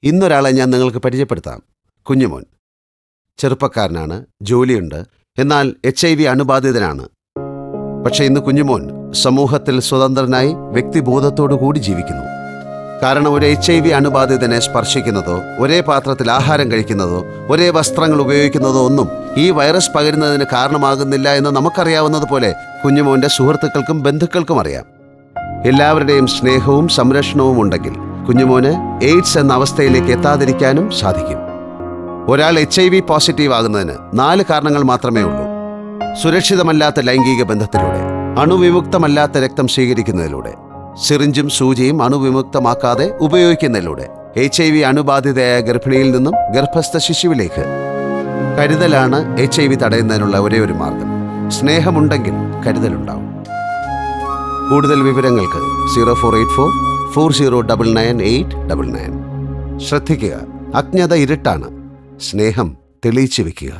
ഇന്നൊരാളെ ഞാൻ നിങ്ങൾക്ക് പരിചയപ്പെടുത്താം. കുഞ്ഞുമോൻ. ചെറുപ്പക്കാരനാണ്, ജോലിയുണ്ട്, എന്നാൽ HIV അണുബാധിതനാണ്. പക്ഷെ ഇന്ന് കുഞ്ഞുമോൻ സമൂഹത്തിൽ സ്വതന്ത്രനായി വ്യക്തിബോധത്തോടുകൂടി ജീവിക്കുന്നു. കാരണം ഒരു HIV അണുബാധിതനെ സ്പർശിക്കുന്നതോ ഒരേ പാത്രത്തിൽ ആഹാരം കഴിക്കുന്നതോ ഒരേ വസ്ത്രങ്ങൾ ഉപയോഗിക്കുന്നതോ ഒന്നും ഈ വൈറസ് പകരുന്നതിന് കാരണമാകുന്നില്ല എന്ന് നമുക്കറിയാവുന്നതുപോലെ കുഞ്ഞുമോൻ്റെ സുഹൃത്തുക്കൾക്കും ബന്ധുക്കൾക്കും അറിയാം. എല്ലാവരുടെയും സ്നേഹവും സംരക്ഷണവും ഉണ്ടെങ്കിൽ കുഞ്ഞുമോന് എയ്ഡ്സ് എന്ന അവസ്ഥയിലേക്ക് എത്താതിരിക്കാനും സാധിക്കും. ഒരാൾ HIV പോസിറ്റീവ് ആകുന്നതിന് 4 കാരണങ്ങൾ മാത്രമേ ഉള്ളൂ. സുരക്ഷിതമല്ലാത്ത ലൈംഗിക ബന്ധത്തിലൂടെ, അണുവിമുക്തമല്ലാത്ത രക്തം സ്വീകരിക്കുന്നതിലൂടെ, സിറിഞ്ചും സൂചിയും അണുവിമുക്തമാക്കാതെ ഉപയോഗിക്കുന്നതിലൂടെ, HIV അണുബാധിതയായ ഗർഭിണിയിൽ നിന്നും ഗർഭസ്ഥ ശിശുവിലേക്ക്. കരുതലാണ് HIV തടയുന്നതിനുള്ള ഒരേ ഒരു മാർഗം. സ്നേഹമുണ്ടെങ്കിൽ കരുതലുണ്ടാവും. കൂടുതൽ വിവരങ്ങൾക്ക് 0484 4099 899. ശ്രദ്ധിക്കുക, അജ്ഞത ഇരുട്ടാണ്, സ്നേഹം തെളിയിച്ചു വെക്കുക.